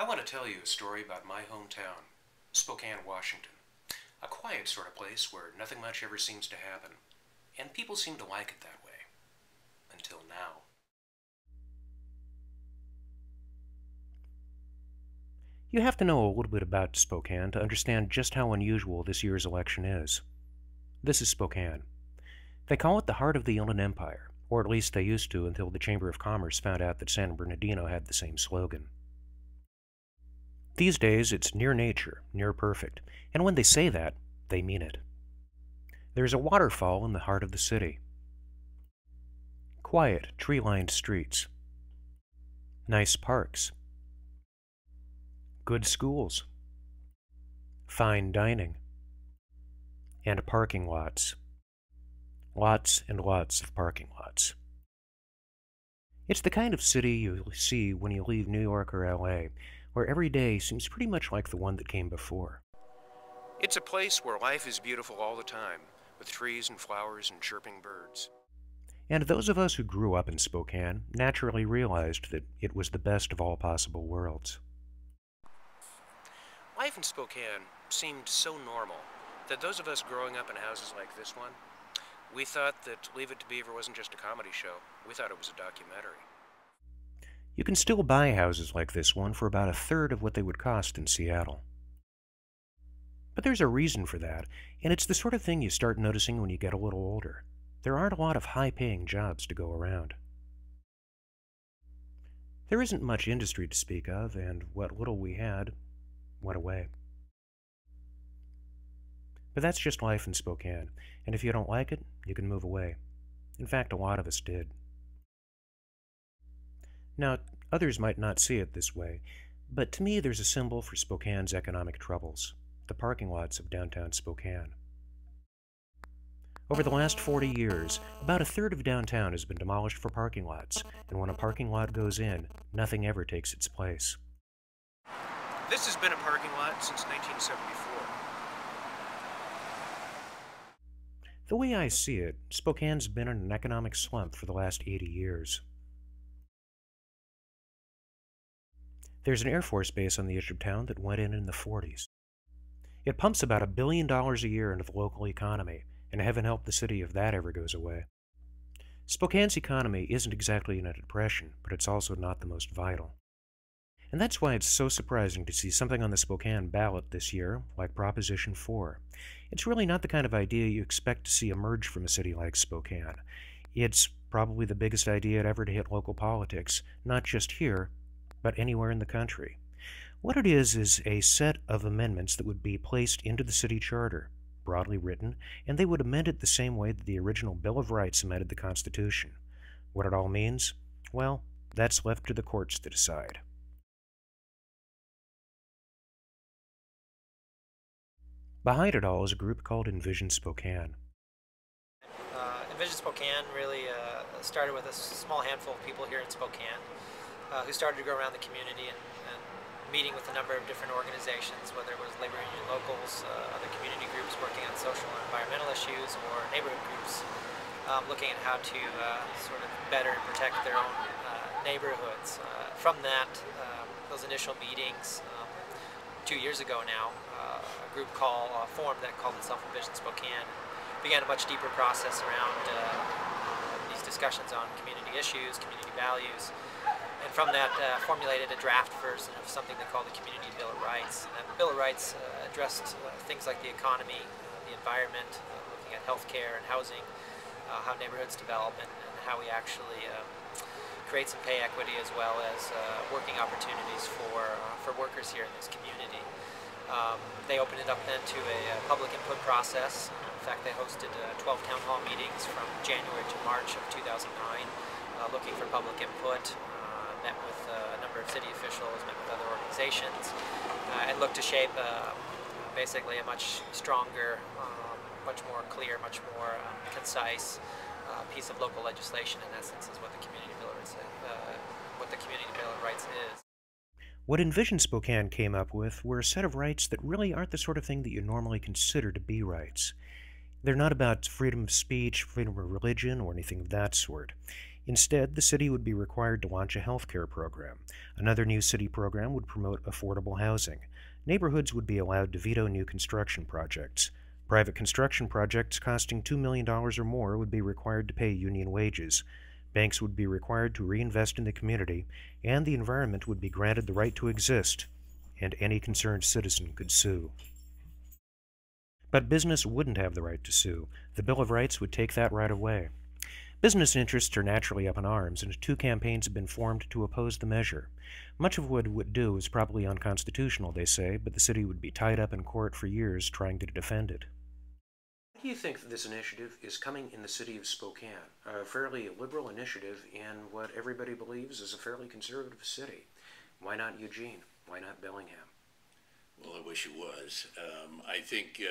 I want to tell you a story about my hometown, Spokane, Washington. A quiet sort of place where nothing much ever seems to happen, and people seem to like it that way. Until now. You have to know a little bit about Spokane to understand just how unusual this year's election is. This is Spokane. They call it the heart of the Inland Empire, or at least they used to until the Chamber of Commerce found out that San Bernardino had the same slogan. These days, it's near nature, near perfect, and when they say that, they mean it. There's a waterfall in the heart of the city. Quiet, tree-lined streets. Nice parks. Good schools. Fine dining. And parking lots. Lots and lots of parking lots. It's the kind of city you see when you leave New York or LA, where every day seems pretty much like the one that came before. It's a place where life is beautiful all the time, with trees and flowers and chirping birds. And those of us who grew up in Spokane naturally realized that it was the best of all possible worlds. Life in Spokane seemed so normal that those of us growing up in houses like this one, we thought that Leave It to Beaver wasn't just a comedy show. We thought it was a documentary. You can still buy houses like this one for about a third of what they would cost in Seattle. But there's a reason for that, and it's the sort of thing you start noticing when you get a little older. There aren't a lot of high-paying jobs to go around. There isn't much industry to speak of, and what little we had went away. But that's just life in Spokane, and if you don't like it, you can move away. In fact, a lot of us did. Now, others might not see it this way, but to me there's a symbol for Spokane's economic troubles, the parking lots of downtown Spokane. Over the last 40 years, about a third of downtown has been demolished for parking lots, and when a parking lot goes in, nothing ever takes its place. This has been a parking lot since 1974. The way I see it, Spokane's been in an economic slump for the last 80 years. There's an Air Force base on the edge of town that went in the 40s. It pumps about $1 billion a year into the local economy, and heaven help the city if that ever goes away. Spokane's economy isn't exactly in a depression, but it's also not the most vital. And that's why it's so surprising to see something on the Spokane ballot this year, like Proposition 4. It's really not the kind of idea you expect to see emerge from a city like Spokane. It's probably the biggest idea ever to hit local politics, not just here, but anywhere in the country. What it is a set of amendments that would be placed into the city charter, broadly written, and they would amend it the same way that the original Bill of Rights amended the Constitution. What it all means? Well, that's left to the courts to decide. Behind it all is a group called Envision Spokane. Envision Spokane really started with a small handful of people here in Spokane who started to go around the community and meeting with a number of different organizations, whether it was labor union locals, other community groups working on social and environmental issues, or neighborhood groups looking at how to sort of better protect their own neighborhoods. From that, those initial meetings 2 years ago now, a group formed that called itself Envision Spokane, began a much deeper process around these discussions on community issues, community values, and from that formulated a draft version of something they call the Community Bill of Rights. And that Bill of Rights addressed things like the economy, the environment, looking at healthcare and housing, how neighborhoods develop, and how we actually create some pay equity as well as working opportunities for workers here in this community. They opened it up then to a public input process. In fact, they hosted 12 town hall meetings from January to March of 2009, looking for public input. Met with a number of city officials, met with other organizations, and looked to shape basically a much stronger, much more clear, much more concise piece of local legislation. In essence, is what the Community Bill of Rights is. What Envision Spokane came up with were a set of rights that really aren't the sort of thing that you normally consider to be rights. They're not about freedom of speech, freedom of religion, or anything of that sort. Instead, the city would be required to launch a health care program. Another new city program would promote affordable housing. Neighborhoods would be allowed to veto new construction projects. Private construction projects costing $2 million or more would be required to pay union wages. Banks would be required to reinvest in the community, and the environment would be granted the right to exist, and any concerned citizen could sue. But business wouldn't have the right to sue. The Bill of Rights would take that right away. Business interests are naturally up in arms, and two campaigns have been formed to oppose the measure. Much of what it would do is probably unconstitutional, they say, but the city would be tied up in court for years trying to defend it. Why do you think that this initiative is coming in the city of Spokane, a fairly liberal initiative in what everybody believes is a fairly conservative city? Why not Eugene? Why not Bellingham? Well, I wish it was. I think,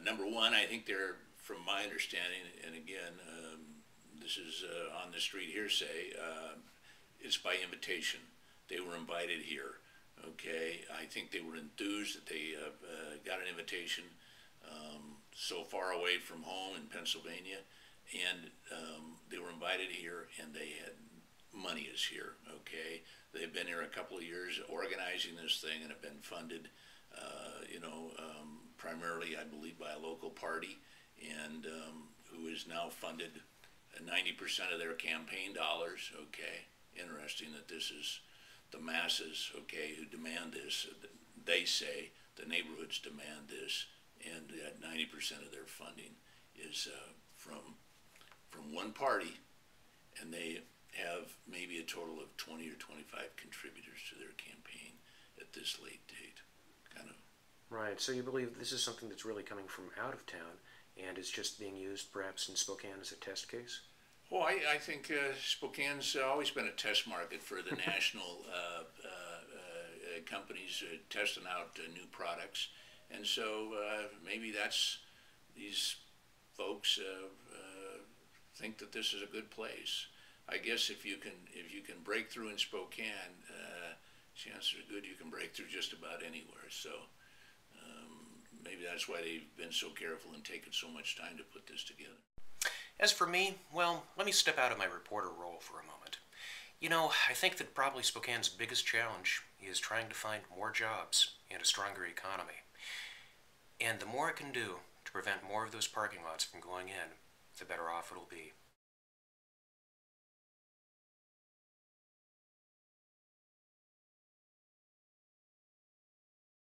number one, I think they're, from my understanding, and again, this is on the street hearsay, it's by invitation. They were invited here, okay? I think they were enthused that they got an invitation so far away from home in Pennsylvania, and they were invited here, and they had money is here, okay? They've been here a couple of years organizing this thing and have been funded, primarily, I believe, by a local party, and who is now funded 90% of their campaign dollars, okay? Interesting that this is the masses, okay, who demand this. They say the neighborhoods demand this, and that 90% of their funding is from one party, and they have maybe a total of 20 or 25 contributors to their campaign at this late date, kind of. Right, so you believe this is something that's really coming from out of town and is just being used perhaps in Spokane as a test case? Well, I think Spokane's always been a test market for the national companies testing out new products, and so maybe that's these folks think that this is a good place. I guess if you can break through in Spokane, chances are good you can break through just about anywhere. So maybe that's why they've been so careful and taken so much time to put this together. As for me, well, let me step out of my reporter role for a moment. You know, I think that probably Spokane's biggest challenge is trying to find more jobs and a stronger economy. And the more it can do to prevent more of those parking lots from going in, the better off it'll be.